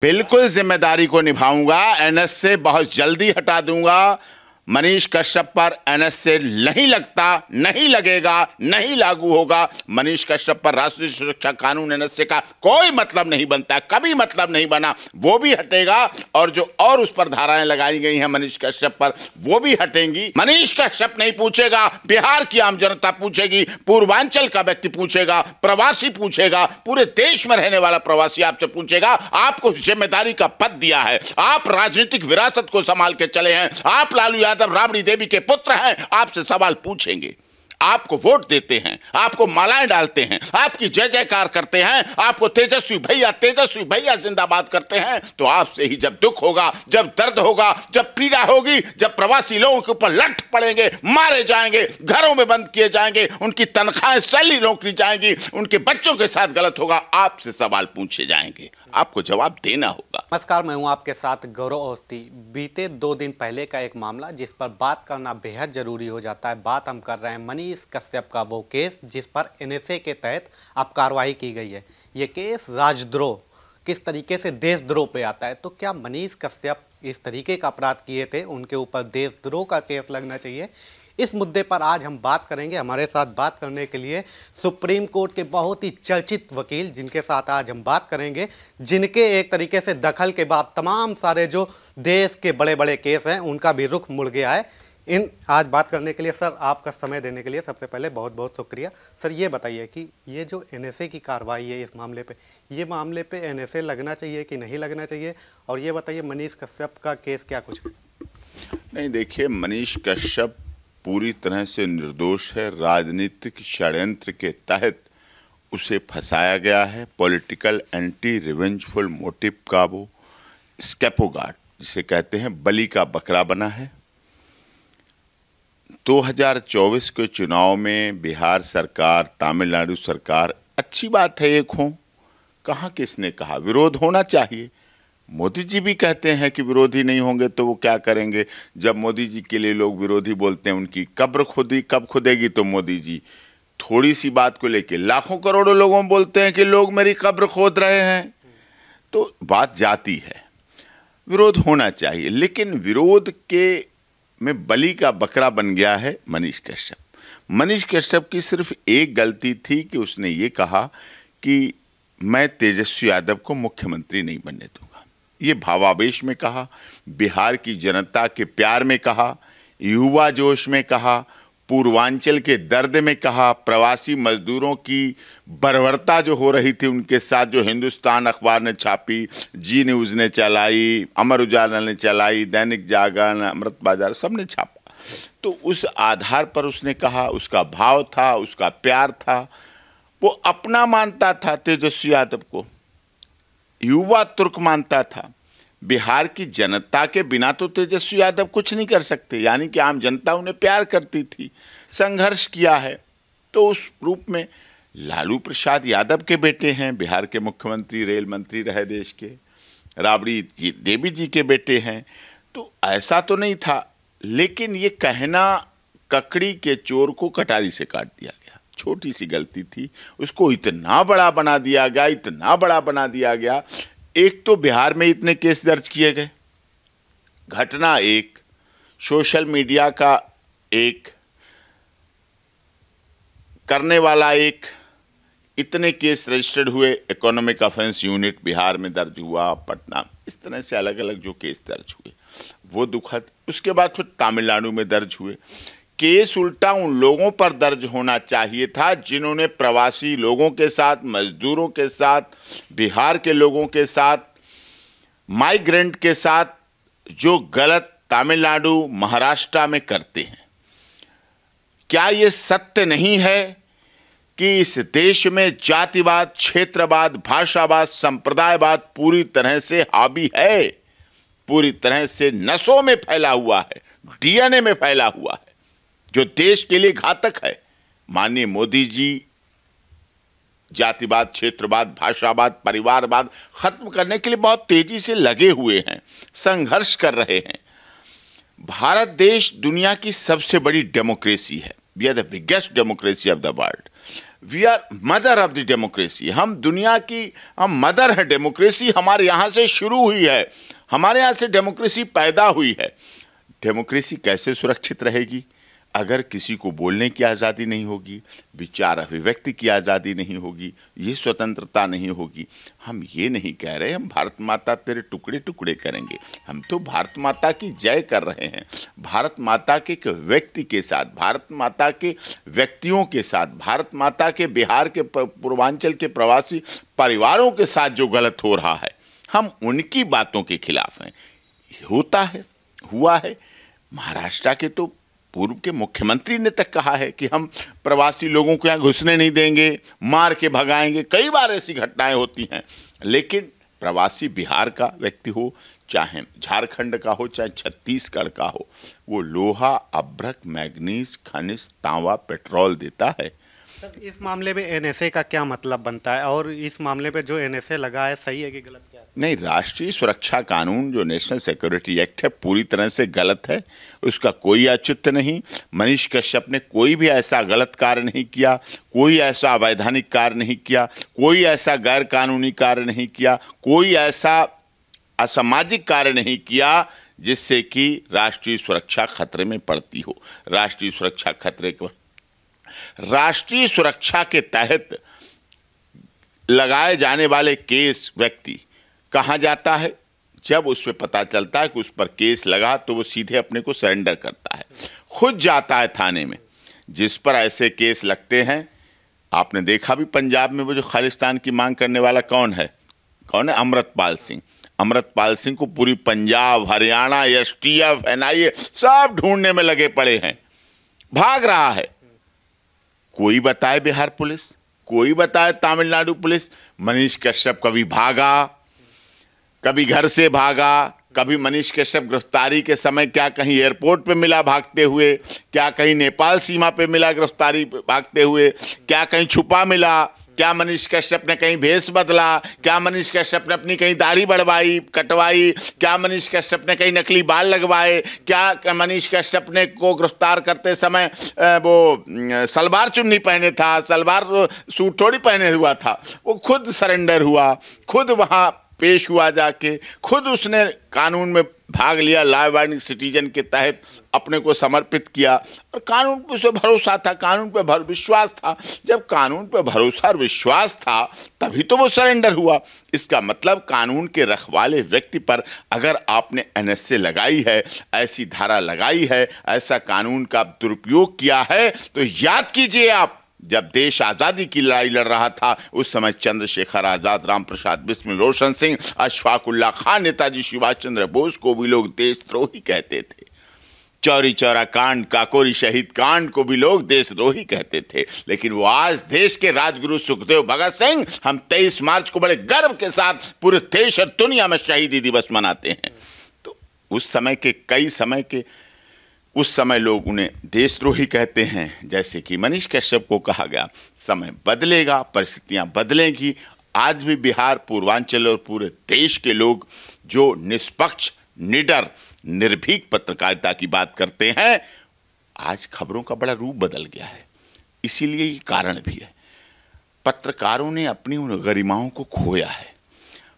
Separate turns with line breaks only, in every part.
बिल्कुल जिम्मेदारी को निभाऊंगा। एनएस से बहुत जल्दी हटा दूंगा। मनीष कश्यप पर एनएस से नहीं लगता, नहीं लगेगा, नहीं लागू होगा। मनीष कश्यप पर राष्ट्रीय सुरक्षा कानून एनएस का कोई मतलब नहीं बनता, कभी मतलब नहीं बना। वो भी हटेगा और जो और उस पर धाराएं लगाई गई हैं मनीष कश्यप पर, वो भी हटेंगी। मनीष कश्यप नहीं पूछेगा, बिहार की आम जनता पूछेगी, पूर्वांचल का व्यक्ति पूछेगा, प्रवासी पूछेगा, पूरे देश में रहने वाला प्रवासी आपसे पूछेगा। आपको जिम्मेदारी का पद दिया है, आप राजनीतिक विरासत को संभाल के चले हैं। आप लालू यादव राबड़ी देवी के पुत्र हैं, आपसे सवाल पूछेंगे। आपको वोट देते हैं, आपको मालाएं डालते हैं, आपकी जय जयकार करते हैं, आपको तेजस्वी भैया जिंदाबाद करते हैं। तो आपसे ही जब दुख होगा, जब दर्द होगा, जब पीड़ा होगी, जब प्रवासी लोगों के ऊपर लठ पड़ेंगे, मारे जाएंगे, घरों में बंद किए जाएंगे, उनकी तनख्वाहें सैलरी रोकी जाएंगी, उनके बच्चों के साथ गलत होगा, आपसे सवाल पूछे जाएंगे, आपको जवाब देना होगा।
नमस्कार, मैं हूं आपके साथ गौरव अवस्थी। बीते 2 दिन पहले का एक मामला जिस पर बात करना बेहद जरूरी हो जाता है। बात हम कर रहे हैं मनीष कश्यप का, वो केस जिस पर एनएसए के तहत अब कार्रवाई की गई है। ये केस राजद्रोह, किस तरीके से देशद्रोह पे आता है। तो क्या मनीष कश्यप इस तरीके का अपराध किए थे, उनके ऊपर देशद्रोह का केस लगना चाहिए? इस मुद्दे पर आज हम बात करेंगे। हमारे साथ बात करने के लिए सुप्रीम कोर्ट के बहुत ही चर्चित वकील, जिनके साथ आज हम बात करेंगे, जिनके एक तरीके से दखल के बाद तमाम सारे जो देश के बड़े बड़े केस हैं उनका भी रुख मुड़ गया है। आज बात करने के लिए सर, आपका समय देने के लिए सबसे पहले बहुत बहुत शुक्रिया। सर, ये बताइए कि ये जो एनएसए की कार्रवाई है इस मामले पे, ये मामले पे एनएसए लगना चाहिए कि नहीं लगना चाहिए? और ये बताइए मनीष कश्यप का केस क्या कुछ?
नहीं, देखिए, मनीष कश्यप पूरी तरह से निर्दोष है। राजनीतिक षड्यंत्र के तहत उसे फंसाया गया है। पॉलिटिकल एंटी रिवेंजफुल मोटिव का वो स्कैपोगार्ड जिसे कहते हैं, बलि का बकरा बना है। 2024 के चुनाव में बिहार सरकार, तमिलनाडु सरकार, अच्छी बात है एक हो, कहाँ किसने कहा विरोध होना चाहिए। मोदी जी भी कहते हैं कि विरोधी नहीं होंगे तो वो क्या करेंगे। जब मोदी जी के लिए लोग विरोधी बोलते हैं, उनकी कब्र खुदी कब खुदेगी, तो मोदी जी थोड़ी सी बात को लेके लाखों करोड़ों लोगों में बोलते हैं कि लोग मेरी कब्र खोद रहे हैं। तो बात जाती है, विरोध होना चाहिए। लेकिन विरोध के में बलि का बकरा बन गया है मनीष कश्यप। मनीष कश्यप की सिर्फ एक गलती थी कि उसने ये कहा कि मैं तेजस्वी यादव को मुख्यमंत्री नहीं बनने दूंगा। ये भावावेश में कहा, बिहार की जनता के प्यार में कहा, युवा जोश में कहा, पूर्वांचल के दर्द में कहा, प्रवासी मजदूरों की बर्बरता जो हो रही थी उनके साथ, जो हिंदुस्तान अखबार ने छापी, जी न्यूज़ ने चलाई, अमर उजाला ने चलाई, दैनिक जागरण, अमृत बाजार, सब ने छापा। तो उस आधार पर उसने कहा, उसका भाव था, उसका प्यार था, वो अपना मानता था तेजस्वी यादव को, युवा तुर्क मानता था। बिहार की जनता के बिना तो तेजस्वी यादव कुछ नहीं कर सकते, यानी कि आम जनता उन्हें प्यार करती थी, संघर्ष किया है। तो उस रूप में लालू प्रसाद यादव के बेटे हैं, बिहार के मुख्यमंत्री, रेल मंत्री रहे देश के, राबड़ी देवी जी के बेटे हैं। तो ऐसा तो नहीं था, लेकिन ये कहना ककड़ी के चोर को कटारी से काट दिया गया, छोटी सी गलती थी, उसको इतना बड़ा बना दिया गया, इतना बड़ा बना दिया गया। एक तो बिहार में इतने केस दर्ज किए गए, घटना एक, सोशल मीडिया का एक, करने वाला एक, इतने केस रजिस्टर्ड हुए। इकोनॉमिक ऑफेंस यूनिट बिहार में दर्ज हुआ, पटना, इस तरह से अलग अलग जो केस दर्ज हुए वो दुखद। उसके बाद फिर तमिलनाडु में दर्ज हुए केस। उल्टा उन लोगों पर दर्ज होना चाहिए था जिन्होंने प्रवासी लोगों के साथ, मजदूरों के साथ, बिहार के लोगों के साथ, माइग्रेंट के साथ जो गलत तमिलनाडु, महाराष्ट्र में करते हैं। क्या ये सत्य नहीं है कि इस देश में जातिवाद, क्षेत्रवाद, भाषावाद, संप्रदायवाद पूरी तरह से हावी है, पूरी तरह से नसों में फैला हुआ है, डीएनए में फैला हुआ है, जो देश के लिए घातक है। माननीय मोदी जी जातिवाद, क्षेत्रवाद, भाषावाद, परिवारवाद खत्म करने के लिए बहुत तेजी से लगे हुए हैं, संघर्ष कर रहे हैं। भारत देश दुनिया की सबसे बड़ी डेमोक्रेसी है, we are the biggest democracy of the world. We are mother of the democracy. हम दुनिया की हम मदर है। डेमोक्रेसी हमारे यहाँ से शुरू हुई है, हमारे यहाँ से डेमोक्रेसी पैदा हुई है। डेमोक्रेसी कैसे सुरक्षित रहेगी अगर किसी को बोलने की आज़ादी नहीं होगी, विचार अभिव्यक्ति की आज़ादी नहीं होगी, ये स्वतंत्रता नहीं होगी। हम ये नहीं कह रहे हम भारत माता तेरे टुकड़े टुकड़े करेंगे, हम तो भारत माता की जय कर रहे हैं। भारत माता के एक व्यक्ति के साथ, भारत माता के व्यक्तियों के साथ, भारत माता के बिहार के पूर्वांचल के प्रवासी परिवारों के साथ जो गलत हो रहा है, हम उनकी बातों के खिलाफ हैं। होता है, हुआ है। महाराष्ट्र के तो पूर्व के मुख्यमंत्री ने तक कहा है कि हम प्रवासी लोगों को यहाँ घुसने नहीं देंगे, मार के भगाएंगे। कई बार ऐसी घटनाएं होती हैं। लेकिन प्रवासी बिहार का व्यक्ति हो, चाहे झारखंड का हो, चाहे छत्तीसगढ़ का हो, वो लोहा, अभ्रक, मैग्नीज, खनिज, तांबा, पेट्रोल देता है।
सर, इस मामले में एनएसए का क्या मतलब बनता है और इस मामले पे जो एनएसए लगा है सही है कि गलत, क्या है?
नहीं, राष्ट्रीय सुरक्षा कानून जो नेशनल सिक्योरिटी एक्ट है पूरी तरह से गलत है, उसका कोई औचित्य नहीं। मनीष कश्यप ने कोई भी ऐसा गलत कार्य नहीं किया, कोई ऐसा अवैधानिक कार्य नहीं किया, कोई ऐसा गैर कानूनी कार्य नहीं किया, कोई ऐसा असामाजिक कार्य नहीं किया जिससे कि राष्ट्रीय सुरक्षा खतरे में पड़ती हो। राष्ट्रीय सुरक्षा खतरे को, राष्ट्रीय सुरक्षा के तहत लगाए जाने वाले केस व्यक्ति कहाँ जाता है? जब उस पर पता चलता है कि उस पर केस लगा तो वो सीधे अपने को सरेंडर करता है, खुद जाता है थाने में। जिस पर ऐसे केस लगते हैं, आपने देखा भी पंजाब में वो जो खालिस्तान की मांग करने वाला कौन है? अमृतपाल सिंह। अमृतपाल सिंह को पूरी पंजाब, हरियाणा, एसटीएफ, एनआईए सब ढूंढने में लगे पड़े हैं, भाग रहा है। कोई बताए बिहार पुलिस, कोई बताए तमिलनाडु पुलिस। मनीष कश्यप कभी भागा, कभी घर से भागा, कभी मनीष कश्यप गिरफ्तारी के समय क्या कहीं एयरपोर्ट पे मिला भागते हुए, क्या कहीं नेपाल सीमा पे मिला गिरफ्तारी भागते हुए, क्या कहीं छुपा मिला, क्या मनीष कश्यप ने कहीं भेष बदला, क्या मनीष कश्यप ने अपनी कहीं दाढ़ी बढ़वाई, कटवाई, क्या मनीष कश्यप ने कहीं नकली बाल लगवाए, क्या मनीष कश्यप ने को गिरफ्तार करते समय वो सलवार चुन्नी पहने था, सलवार सूट थोड़ी पहने हुआ था। वो खुद सरेंडर हुआ, खुद वहाँ पेश हुआ जाके, खुद उसने कानून में भाग लिया, लॉ अबाइडिंग सिटीजन के तहत अपने को समर्पित किया और कानून पे उसे भरोसा था, कानून पे विश्वास था। जब कानून पे भरोसा और विश्वास था तभी तो वो सरेंडर हुआ। इसका मतलब कानून के रखवाले व्यक्ति पर अगर आपने एनएसए लगाई है, ऐसी धारा लगाई है, ऐसा कानून का दुरुपयोग किया है, तो याद कीजिए आप, जब देश आज़ादी की लड़ाई लड़ रहा था उस समय चंद्रशेखर आज़ाद, राम प्रसाद बिस्मिल, रोशन सिंह, अशफाक उल्लाह खान, नेताजी सुभाष चंद्र बोस को भी लोग देशद्रोही कहते थे। चौरी चौरा कांड, काकोरी शहीद कांड को भी लोग देशद्रोही कहते थे। लेकिन वो आज देश के राजगुरु सुखदेव भगत सिंह, हम 23 मार्च को बड़े गर्व के साथ पूरे देश और दुनिया में शहीदी दिवस मनाते हैं। तो उस समय लोग उन्हें देशद्रोही कहते हैं। जैसे कि मनीष कश्यप को कहा गया, समय बदलेगा, परिस्थितियां बदलेंगी। आज भी बिहार, पूर्वांचल और पूरे देश के लोग जो निष्पक्ष, निडर, निर्भीक पत्रकारिता की बात करते हैं, आज खबरों का बड़ा रूप बदल गया है। इसीलिए ये कारण भी है, पत्रकारों ने अपनी उन गरिमाओं को खोया है।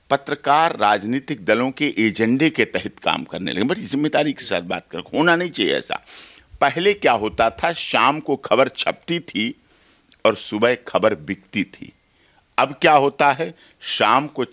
पत्रकार राजनीतिक दलों के एजेंडे के तहत काम करने लगे। बड़ी जिम्मेदारी के साथ बात कर, होना नहीं चाहिए ऐसा। पहले क्या होता था, शाम को खबर छपती थी और सुबह खबर बिकती थी। अब क्या होता है, शाम को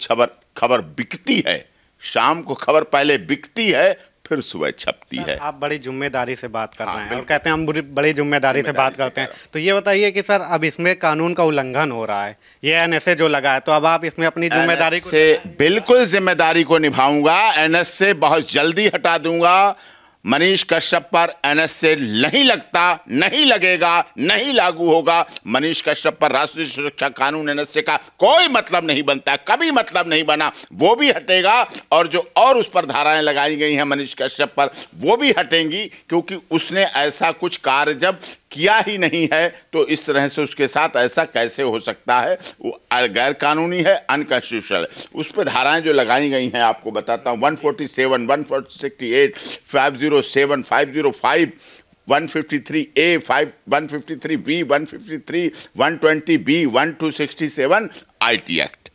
खबर बिकती है, शाम को खबर पहले बिकती है फिर सुबह छपती है।
आप बड़ी जिम्मेदारी से बात कर रहे हैं और कहते हैं हम बड़ी जिम्मेदारी से बात करते हैं। तो ये बताइए कि सर अब इसमें कानून का उल्लंघन हो रहा है, ये एनएसए जो लगा है, तो अब आप इसमें अपनी जिम्मेदारी को
बिल्कुल जिम्मेदारी को निभाऊंगा। एनएसए बहुत जल्दी हटा दूंगा। मनीष कश्यप पर एनएसए नहीं लगता, नहीं लगेगा, नहीं लागू होगा। मनीष कश्यप पर राष्ट्रीय सुरक्षा कानून एनएसए का कोई मतलब नहीं बनता, कभी मतलब नहीं बना। वो भी हटेगा और जो और उस पर धाराएं लगाई गई हैं मनीष कश्यप पर, वो भी हटेंगी, क्योंकि उसने ऐसा कुछ कार्य जब किया ही नहीं है तो इस तरह से उसके साथ ऐसा कैसे हो सकता है। वो गैर कानूनी है, अनकॉन्स्टिट्यूशनल। उस पर धाराएं जो लगाई गई हैं आपको बताता हूँ, 147, 168, 507, 505, 153A, 153B, 153, 120B, 1267 IT act.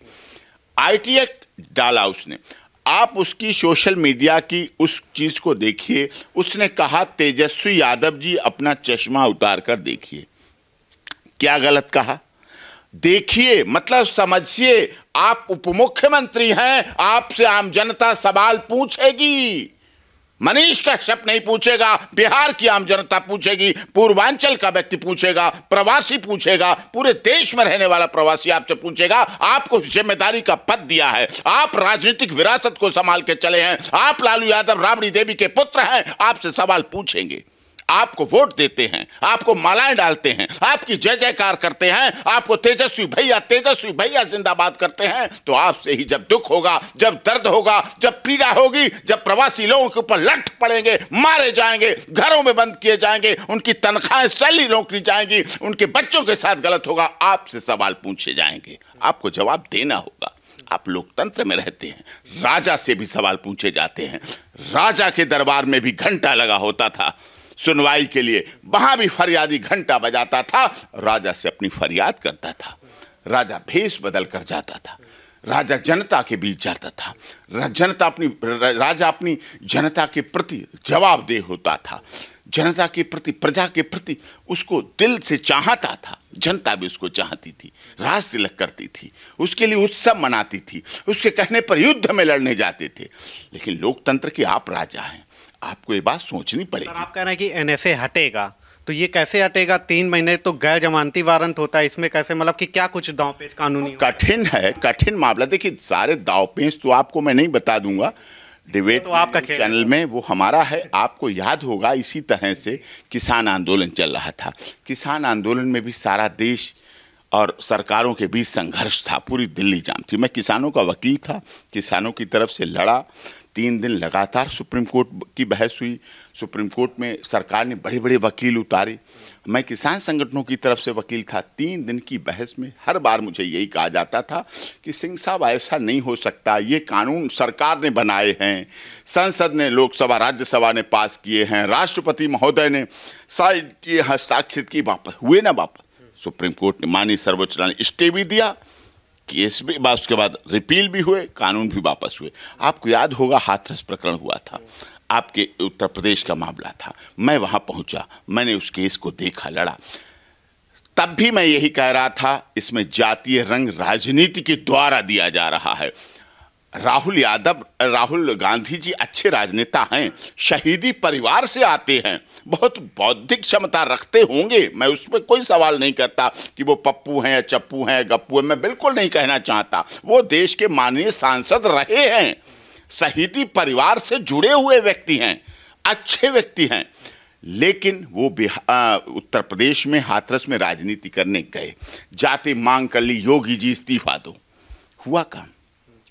IT act डाला उसने। आप उसकी सोशल मीडिया की उस चीज को देखिए। उसने कहा तेजस्वी यादव जी अपना चश्मा उतार कर देखिए। क्या गलत कहा? देखिए मतलब समझिए, आप उप मुख्यमंत्री हैं, आपसे आम जनता सवाल पूछेगी। मनीष कश्यप नहीं पूछेगा, बिहार की आम जनता पूछेगी, पूर्वांचल का व्यक्ति पूछेगा, प्रवासी पूछेगा, पूरे देश में रहने वाला प्रवासी आपसे पूछेगा। आपको जिम्मेदारी का पद दिया है, आप राजनीतिक विरासत को संभाल के चले हैं, आप लालू यादव राबड़ी देवी के पुत्र हैं, आपसे सवाल पूछेंगे। आपको वोट देते हैं, आपको मालाएं डालते हैं, आपकी जय जयकार करते हैं, आपको तेजस्वी भैया जिंदाबाद करते हैं, तो आपसे ही जब दुख होगा, जब दर्द होगा, जब पीड़ा होगी, जब प्रवासी लोगों के ऊपर लठ पड़ेंगे, मारे जाएंगे, घरों में बंद किए जाएंगे, उनकी तनख्वाहें सैलरी रोक ली जाएंगी, उनके बच्चों के साथ गलत होगा, आपसे सवाल पूछे जाएंगे, आपको जवाब देना होगा। आप लोकतंत्र में रहते हैं, राजा से भी सवाल पूछे जाते हैं। राजा के दरबार में भी घंटा लगा होता था सुनवाई के लिए, वहां भी फरियादी घंटा बजाता था, राजा से अपनी फरियाद करता था। राजा भेष बदल कर जाता था, राजा जनता के बीच जाता था, राजा अपनी जनता के प्रति जवाबदेह होता था, जनता के प्रति, प्रजा के प्रति उसको दिल से चाहता था, जनता भी उसको चाहती थी, राज तिलक करती थी, उसके लिए उत्सव मनाती थी, उसके कहने पर युद्ध में लड़ने जाते थे। लेकिन लोकतंत्र के आप राजा हैं, आपको ये बात सोचनी पड़ेगी।
सर, आप कह रहे हैं कि एनएसए हटेगा, तो ये कैसे हटेगा? 3 महीने तो गैर जमानती वारंट होता है, इसमें कैसे, मतलब कि क्या कुछ दांवपेच कानूनी
कठिन है, कठिन मामला। देखिए सारे दांवपेच तो आपको मैं नहीं बता दूंगा, डिबेट
तो आपका
चैनल में वो हमारा है। आपको याद होगा इसी तरह से किसान आंदोलन चल रहा था। किसान आंदोलन में भी सारा देश और सरकारों के बीच संघर्ष था, पूरी दिल्ली जाम थी। मैं किसानों का वकील था, किसानों की तरफ से लड़ा। 3 दिन लगातार सुप्रीम कोर्ट की बहस हुई, सुप्रीम कोर्ट में सरकार ने बड़े बड़े वकील उतारे, मैं किसान संगठनों की तरफ से वकील था। 3 दिन की बहस में हर बार मुझे यही कहा जाता था कि सिंह साहब ऐसा नहीं हो सकता, ये कानून सरकार ने बनाए हैं, संसद ने, लोकसभा राज्यसभा ने पास किए हैं, राष्ट्रपति महोदय ने शायद किए, हस्ताक्षरित की, वापस हुए ना वापस। सुप्रीम कोर्ट ने, माननीय सर्वोच्च न्यायालय ने स्टे भी दिया, केस भी, उसके बाद रिपील भी हुए, कानून भी वापस हुए। आपको याद होगा हाथरस प्रकरण हुआ था, आपके उत्तर प्रदेश का मामला था, मैं वहां पहुंचा, मैंने उस केस को देखा, लड़ा। तब भी मैं यही कह रहा था, इसमें जातीय रंग राजनीति के द्वारा दिया जा रहा है। राहुल गांधी जी अच्छे राजनेता हैं, शहीदी परिवार से आते हैं, बहुत बौद्धिक क्षमता रखते होंगे, मैं उस पर कोई सवाल नहीं करता कि वो पप्पू हैं या चप्पू हैं, गप्पू हैं, मैं बिल्कुल नहीं कहना चाहता। वो देश के माननीय सांसद रहे हैं, शहीदी परिवार से जुड़े हुए व्यक्ति हैं, अच्छे व्यक्ति हैं। लेकिन वो उत्तर प्रदेश में हाथरस में राजनीति करने गए, जाते मांग कर ली, योगी जी इस्तीफा दो, हुआ काम।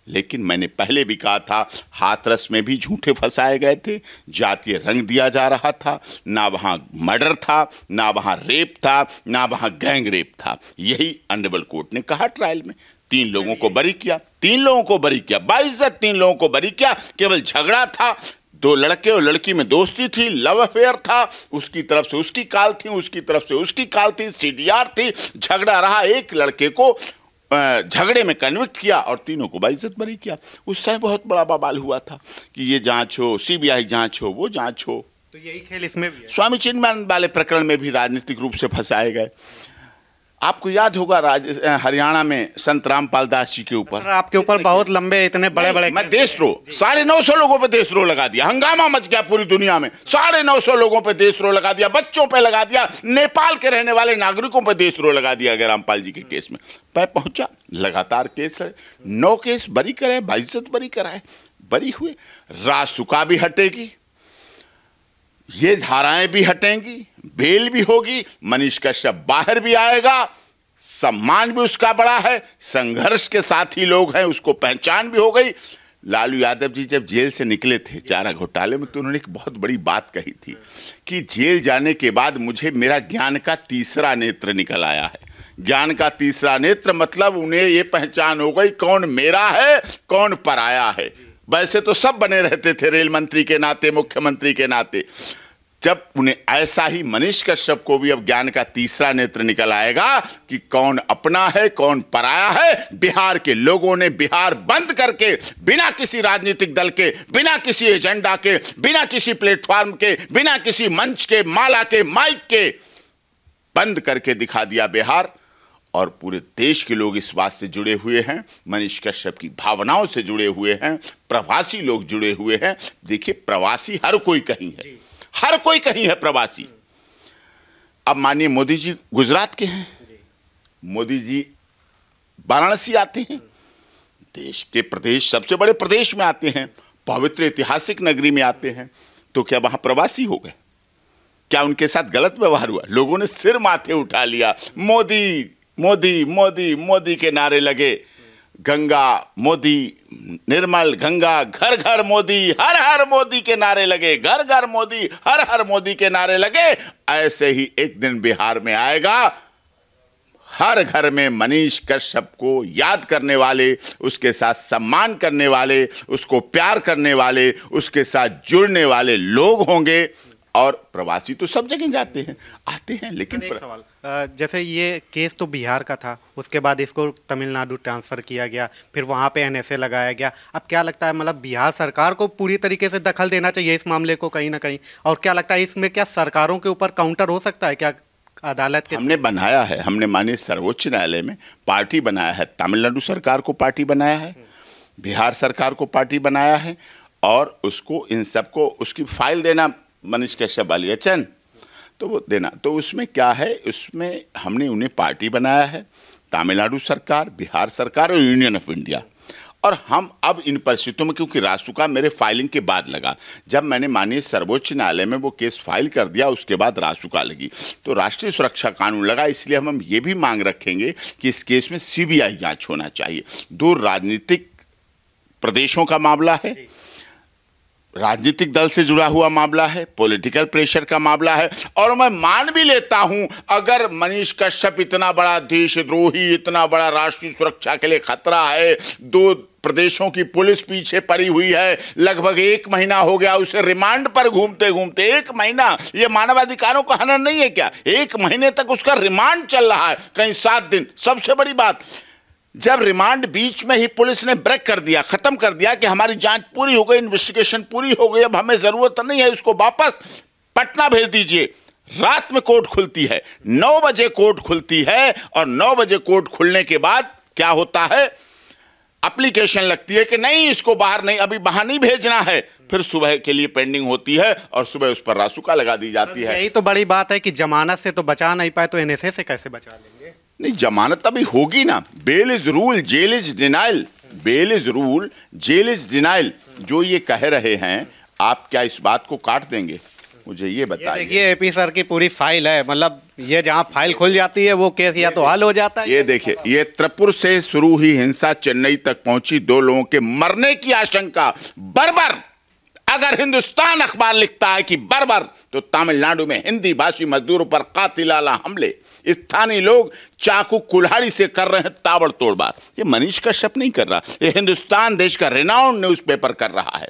लेकिन मैंने पहले भी कहा था, हाथरस में भी झूठे फंसाए गए थे, जातीय रंग दिया जा रहा था, ना वहाँ मर्डर था, ना वहाँ रेप था, ना वहाँ गैंग रेप था। यही ऑनरेबल कोर्ट ने कहा ट्रायल में। 3 लोगों को बरी किया, 3 लोगों को बरी किया, 3 लोगों को बरी किया। केवल झगड़ा था, 2 लड़के और लड़की में दोस्ती थी, लव अफेयर था, उसकी तरफ से उसकी कॉल थी, उसकी तरफ से उसकी कॉल थी, CDR थी, झगड़ा रहा, एक लड़के को झगड़े में कन्विक्ट किया और 3 को बाइज्जत बरी किया। उस समय बहुत बड़ा बवाल हुआ था कि ये जांच हो, CBI जांच हो, वो जांच हो।
तो यही खेल इसमें भी है।
स्वामी चिन्मयानंद वाले प्रकरण में भी राजनीतिक रूप से फंसाए गए। आपको याद होगा हरियाणा में संत रामपाल दास जी के ऊपर,
आपके ऊपर बहुत लंबे, इतने बड़े बड़े,
मैं देशद्रोह, 950 लोगों पे देशद्रोह लगा दिया, हंगामा मच गया पूरी दुनिया में, 950 लोगों पे देशद्रोह लगा दिया, बच्चों पे लगा दिया, नेपाल के रहने वाले नागरिकों पे देशद्रोह लगा दिया गया रामपाल जी के केस में। मैं पहुंचा, लगातार केस है, 9 केस बरी कराए, बाइज्जत बरी कराए, बरी हुए। रासुका भी हटेगी, ये धाराएं भी हटेंगी, बेल भी होगी, मनीष कश्यप बाहर भी आएगा, सम्मान भी उसका बड़ा है, संघर्ष के साथी लोग हैं, उसको पहचान भी हो गई। लालू यादव जी जब जेल से निकले थे चारा घोटाले में, तो उन्होंने एक बहुत बड़ी बात कही थी कि जेल जाने के बाद मुझे मेरा ज्ञान का तीसरा नेत्र निकल आया है। ज्ञान का तीसरा नेत्र मतलब उन्हें ये पहचान हो गई कौन मेरा है, कौन पराया है। वैसे तो सब बने रहते थे, रेल मंत्री के नाते, मुख्यमंत्री के नाते, जब उन्हें ऐसा ही मनीष कश्यप को भी अब ज्ञान का तीसरा नेत्र निकल आएगा कि कौन अपना है कौन पराया है। बिहार के लोगों ने बिहार बंद करके, बिना किसी राजनीतिक दल के, बिना किसी एजेंडा के, बिना किसी प्लेटफॉर्म के, बिना किसी मंच के, माला के, माइक के, बंद करके दिखा दिया बिहार। और पूरे देश के लोग इस बात से जुड़े हुए हैं, मनीष कश्यप की भावनाओं से जुड़े हुए हैं, प्रवासी लोग जुड़े हुए हैं। देखिए, प्रवासी हर कोई कहीं है, हर कोई कहीं है प्रवासी। अब मानिए मोदी जी गुजरात के हैं, मोदी जी वाराणसी आते हैं, देश के प्रदेश, सबसे बड़े प्रदेश में आते हैं, पवित्र ऐतिहासिक नगरी में आते हैं, तो क्या वहां प्रवासी हो गए? क्या उनके साथ गलत व्यवहार हुआ? लोगों ने सिर माथे उठा लिया, मोदी मोदी मोदी मोदी के नारे लगे, गंगा मोदी निर्मल गंगा, घर घर मोदी, हर हर मोदी के नारे लगे, घर घर मोदी, हर हर मोदी के नारे लगे। ऐसे ही एक दिन बिहार में आएगा, हर घर में मनीष कश्यप को याद करने वाले, उसके साथ सम्मान करने वाले, उसको प्यार करने वाले, उसके साथ जुड़ने वाले लोग होंगे। और प्रवासी तो सब जगह जाते हैं, आते हैं, लेकिन
एक सवाल, जैसे ये केस तो बिहार का था, उसके बाद इसको तमिलनाडु ट्रांसफ़र किया गया, फिर वहाँ पे एनएसए लगाया गया। अब क्या लगता है, मतलब बिहार सरकार को पूरी तरीके से दखल देना चाहिए इस मामले को कहीं ना कहीं? और क्या लगता है इसमें क्या सरकारों के ऊपर काउंटर हो सकता है क्या अदालत के?
हमने बनाया है, हमने माननीय सर्वोच्च न्यायालय में पार्टी बनाया है, तमिलनाडु सरकार को पार्टी बनाया है, बिहार सरकार को पार्टी बनाया है, और उसको इन सबको उसकी फाइल देना मनीष कश्यप वाली अचन, तो वो देना। तो उसमें क्या है, उसमें हमने उन्हें पार्टी बनाया है, तमिलनाडु सरकार, बिहार सरकार और यूनियन ऑफ इंडिया। और हम अब इन परिस्थितियों में, क्योंकि रासुका मेरे फाइलिंग के बाद लगा, जब मैंने माननीय सर्वोच्च न्यायालय में वो केस फाइल कर दिया, उसके बाद रासुका लगी, तो राष्ट्रीय सुरक्षा कानून लगा। इसलिए हम ये भी मांग रखेंगे कि इस केस में सीबीआई जांच होना चाहिए। दो राजनीतिक प्रदेशों का मामला है, राजनीतिक दल से जुड़ा हुआ मामला है, पॉलिटिकल प्रेशर का मामला है। और मैं मान भी लेता हूं, अगर मनीष कश्यप इतना बड़ा देशद्रोही, इतना बड़ा राष्ट्रीय सुरक्षा के लिए खतरा है, दो प्रदेशों की पुलिस पीछे पड़ी हुई है, लगभग 1 महीना हो गया उसे रिमांड पर घूमते घूमते, 1 महीना, ये मानवाधिकारों का हनन नहीं है क्या? 1 महीने तक उसका रिमांड चल रहा है, कहीं 7 दिन। सबसे बड़ी बात, जब रिमांड बीच में ही पुलिस ने ब्रेक कर दिया, खत्म कर दिया कि हमारी जांच पूरी हो गई, इन्वेस्टिगेशन पूरी हो गई, अब हमें जरूरत नहीं है, इसको वापस पटना भेज दीजिए। रात में कोर्ट खुलती है, 9 बजे कोर्ट खुलती है, और 9 बजे कोर्ट खुलने के बाद क्या होता है, एप्लीकेशन लगती है कि नहीं, इसको बाहर नहीं, अभी बाहर नहीं भेजना है। फिर सुबह के लिए पेंडिंग होती है, और सुबह उस पर रासुका लगा दी जाती है।
यही तो बड़ी बात है कि जमानत से तो बचा नहीं पाए, तो एनएसए से कैसे बचा लेंगे?
नहीं, जमानत अभी होगी ना। Bail is rule, jail is denial. Bail is rule, jail is denial. जो ये कह रहे हैं, आप क्या इस बात को काट देंगे? मुझे ये बताइए।
देखिए, एपी सर की पूरी फाइल है, मतलब ये जहां फाइल खुल जाती है वो केस या तो हल हो जाता है।
ये देखिए, ये त्रिपुर से शुरू हुई हिंसा चेन्नई तक पहुंची, 2 लोगों के मरने की आशंका। बर्बर, अगर हिंदुस्तान अखबार लिखता है कि बर्बर, तो तमिलनाडु में हिंदी भाषी मजदूरों पर कातिलाना हमले, स्थानीय लोग चाकू कुल्हाड़ी से कर रहे हैं ताबड़तोड़ वार। ये मनीष कश्यप नहीं कर रहा, ये हिंदुस्तान देश का रिनाउंड न्यूज़पेपर कर रहा है।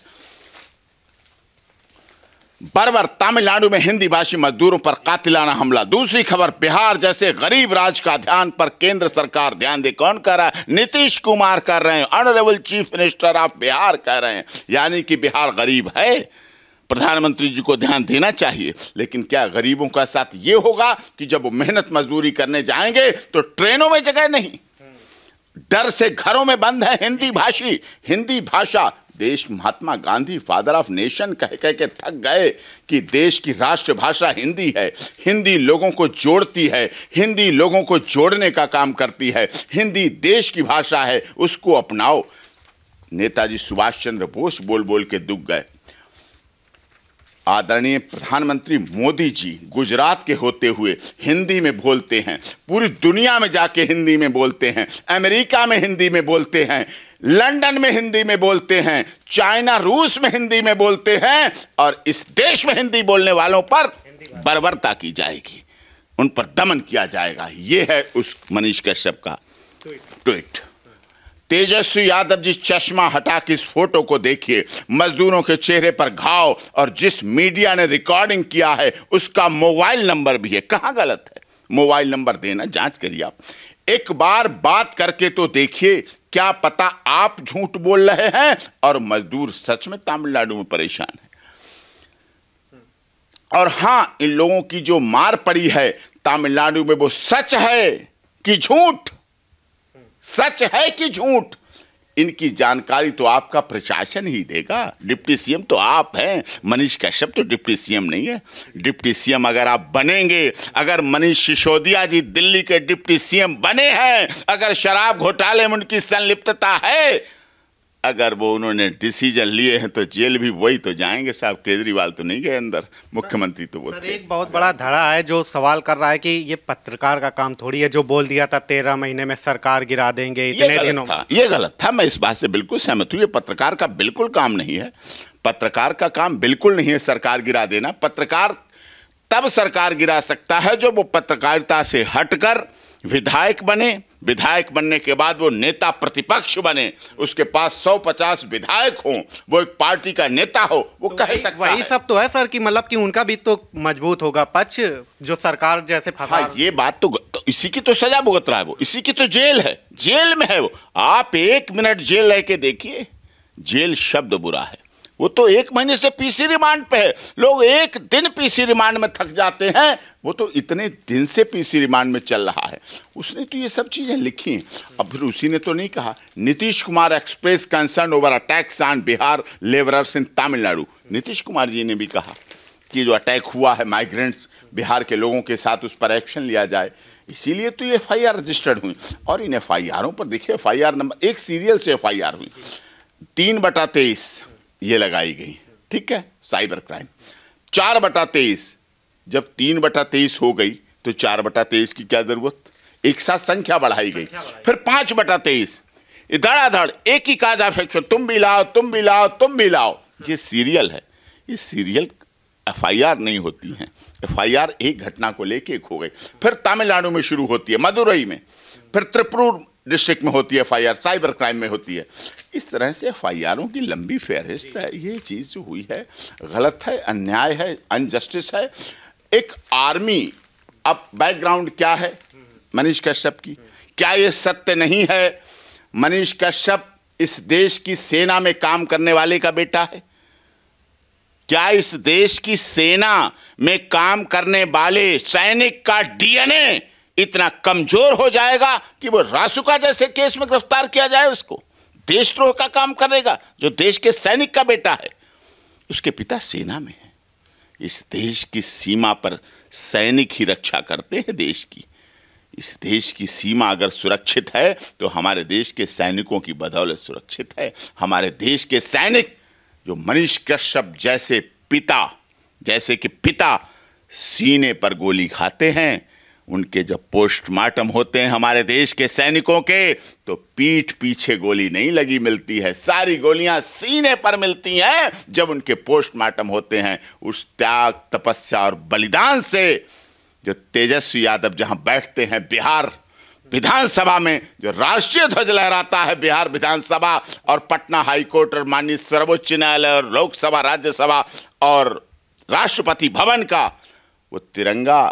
बर्बर, तमिलनाडु में हिंदी भाषी मजदूरों पर कातिलाना हमला। दूसरी खबर, बिहार जैसे गरीब राज्य का ध्यान पर केंद्र सरकार ध्यान दे। कौन कर रहा है? नीतीश कुमार कर रहे हैं, honourable chief minister of Bihar कह रहे हैं। यानी कि बिहार गरीब है, प्रधानमंत्री जी को ध्यान देना चाहिए। लेकिन क्या गरीबों का साथ ये होगा कि जब वो मेहनत मजदूरी करने जाएंगे तो ट्रेनों में जगह नहीं, डर से घरों में बंद है हिंदी भाषी। हिंदी भाषा, देश Mahatma Gandhi father of nation कह कह के थक गए कि देश की राष्ट्रभाषा हिंदी है। हिंदी लोगों को जोड़ती है, हिंदी लोगों को जोड़ने का काम करती है। हिंदी देश की भाषा है, उसको अपनाओ। नेताजी सुभाष चंद्र बोस बोल बोल के दुख गए। आदरणीय प्रधानमंत्री मोदी जी गुजरात के होते हुए हिंदी में बोलते हैं, पूरी दुनिया में जाके हिंदी में बोलते हैं, अमेरिका में हिंदी में बोलते हैं, लंदन में हिंदी में बोलते हैं, चाइना रूस में हिंदी में बोलते हैं। और इस देश में हिंदी बोलने वालों पर बर्बरता की जाएगी, उन पर दमन किया जाएगा। ये है उस मनीष कश्यप का ट्वीट। तेजस्वी यादव जी चश्मा हटा के इस फोटो को देखिए, मजदूरों के चेहरे पर घाव, और जिस मीडिया ने रिकॉर्डिंग किया है उसका मोबाइल नंबर भी है। कहां गलत है? मोबाइल नंबर देना, जांच करिए आप। एक बार बात करके तो देखिए, क्या पता आप झूठ बोल रहे हैं और मजदूर सच में तमिलनाडु में परेशान है। और हां, इन लोगों की जो मार पड़ी है तमिलनाडु में, वो सच है कि झूठ? सच है कि झूठ? इनकी जानकारी तो आपका प्रशासन ही देगा। डिप्टी सीएम तो आप हैं, मनीष कश्यप तो डिप्टी सीएम नहीं है। डिप्टी सीएम अगर आप बनेंगे, अगर मनीष सिसोदिया जी दिल्ली के डिप्टी सीएम बने हैं, अगर शराब घोटाले में उनकी संलिप्तता है, अगर वो उन्होंने डिसीजन लिए हैं, तो जेल भी वही तो जाएंगे साहब। केजरीवाल तो नहीं गए अंदर, मुख्यमंत्री तो वो थे।
एक बहुत बड़ा धड़ा है जो सवाल कर रहा है कि ये पत्रकार का काम थोड़ी है, जो बोल दिया था 13 महीने में सरकार गिरा देंगे, इतने दिनों में।
ये गलत था, मैं इस बात से बिल्कुल सहमत हूं। ये पत्रकार का बिल्कुल काम नहीं है। पत्रकार का काम बिल्कुल नहीं है सरकार गिरा देना। पत्रकार तब सरकार गिरा सकता है जो वो पत्रकारिता से हटकर विधायक बने, विधायक बनने के बाद वो नेता प्रतिपक्ष बने, उसके पास 150 विधायक हों, वो एक पार्टी का नेता हो, वो तो कह सकता है।
वही सब तो है सर, कि मतलब कि उनका भी तो मजबूत होगा पक्ष, जो सरकार जैसे फंसा।
हाँ, ये बात तो इसी की तो सजा भुगत रहा है वो, इसी की तो जेल है, जेल में है वो। आप 1 मिनट जेल रह के देखिए, जेल शब्द बुरा है। वो तो 1 महीने से पीसी रिमांड पे है। लोग 1 दिन पीसी रिमांड में थक जाते हैं, वो तो इतने दिन से पीसी रिमांड में चल रहा है। उसने तो ये सब चीजें लिखी हैं। अब फिर उसी ने तो नहीं कहा, Nitish Kumar express concern over attacks on Bihar labourers in Tamil Nadu. Nitish Kumar ji ने भी कहा कि जो अटैक हुआ है माइग्रेंट्स बिहार के लोगों के साथ, उस पर एक्शन लिया जाए। इसीलिए तो ये FIR रजिस्टर्ड हुई। और इन FIRों पर देखिए, FIR नंबर, एक सीरियल से FIR हुई 3/23 ये लगाई गई, ठीक है, साइबर क्राइम। 4/23, जब 3/23 हो गई तो 4/23 की क्या जरूरत? एक साथ संख्या बढ़ाई गई। फिर 5/23 धड़ाधड़ एक ही काज अफेक्शन, तुम भी लाओ, तुम भी लाओ, तुम भी लाओ। ये सीरियल है। ये सीरियल FIR नहीं होती हैं। FIR एक घटना को लेके एक हो गई, फिर तमिलनाडु में शुरू होती है, मदुरई में, फिर त्रिपुर डिस्ट्रिक्ट में होती है FIR, साइबर क्राइम में होती है। इस तरह से FIRों की लंबी फहरिस्त है। ये चीज जो हुई है गलत है, अन्याय है, अनजस्टिस है। एक आर्मी, अब बैकग्राउंड क्या है मनीष कश्यप की? क्या ये सत्य नहीं है मनीष कश्यप इस देश की सेना में काम करने वाले का बेटा है? क्या इस देश की सेना में काम करने वाले सैनिक का DNA इतना कमजोर हो जाएगा कि वो रासुका जैसे केस में गिरफ्तार किया जाए? उसको देशद्रोह का काम करेगा जो देश के सैनिक का बेटा है। उसके पिता सेना में है। इस देश की सीमा पर सैनिक ही रक्षा करते हैं देश की। इस देश की सीमा अगर सुरक्षित है तो हमारे देश के सैनिकों की बदौलत सुरक्षित है। हमारे देश के सैनिक, जो मनीष कश्यप जैसे पिता, जैसे कि पिता सीने पर गोली खाते हैं, उनके जब पोस्टमार्टम होते हैं हमारे देश के सैनिकों के, तो पीठ पीछे गोली नहीं लगी मिलती है, सारी गोलियां सीने पर मिलती हैं जब उनके पोस्टमार्टम होते हैं। उस त्याग, तपस्या और बलिदान से जो तेजस्वी यादव जहां बैठते हैं बिहार विधानसभा में, जो राष्ट्रीय ध्वज लहराता है बिहार विधानसभा और पटना हाईकोर्ट और माननीय सर्वोच्च न्यायालय और लोकसभा, राज्यसभा और राष्ट्रपति भवन का, वो तिरंगा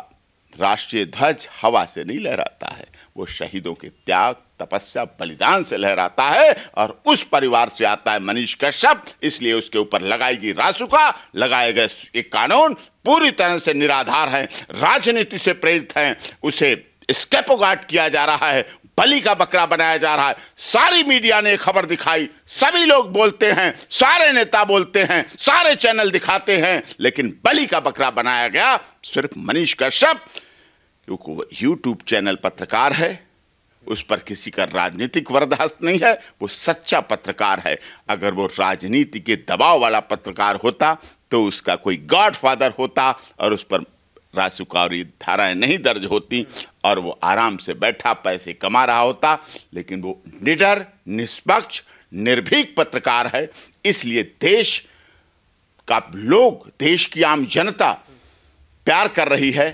राष्ट्रीय ध्वज हवा से नहीं लहराता है, वो शहीदों के त्याग, तपस्या, बलिदान से लहराता है। और उस परिवार से आता है मनीष कश्यप, इसलिए उसके ऊपर लगाई गई रासुका, लगाए गए ये कानून पूरी तरह से निराधार है, राजनीति से प्रेरित हैं। उसे स्केपोगाट किया जा रहा है, बलि का बकरा बनाया जा रहा है। सारी मीडिया ने खबर दिखाई, सभी लोग बोलते हैं, सारे नेता बोलते हैं, सारे चैनल दिखाते हैं, लेकिन बलि का बकरा बनाया गया सिर्फ मनीष कश्यप, क्योंकि वो यूट्यूब चैनल पत्रकार है, उस पर किसी का राजनीतिक वरदहस्त नहीं है, वो सच्चा पत्रकार है। अगर वो राजनीति के दबाव वाला पत्रकार होता तो उसका कोई गॉडफादर होता और उस पर रासुकारी धाराएं नहीं दर्ज होती और वो आराम से बैठा पैसे कमा रहा होता। लेकिन वो निडर, निष्पक्ष, निर्भीक पत्रकार है। इसलिए देश का लोग, देश की आम जनता प्यार कर रही है।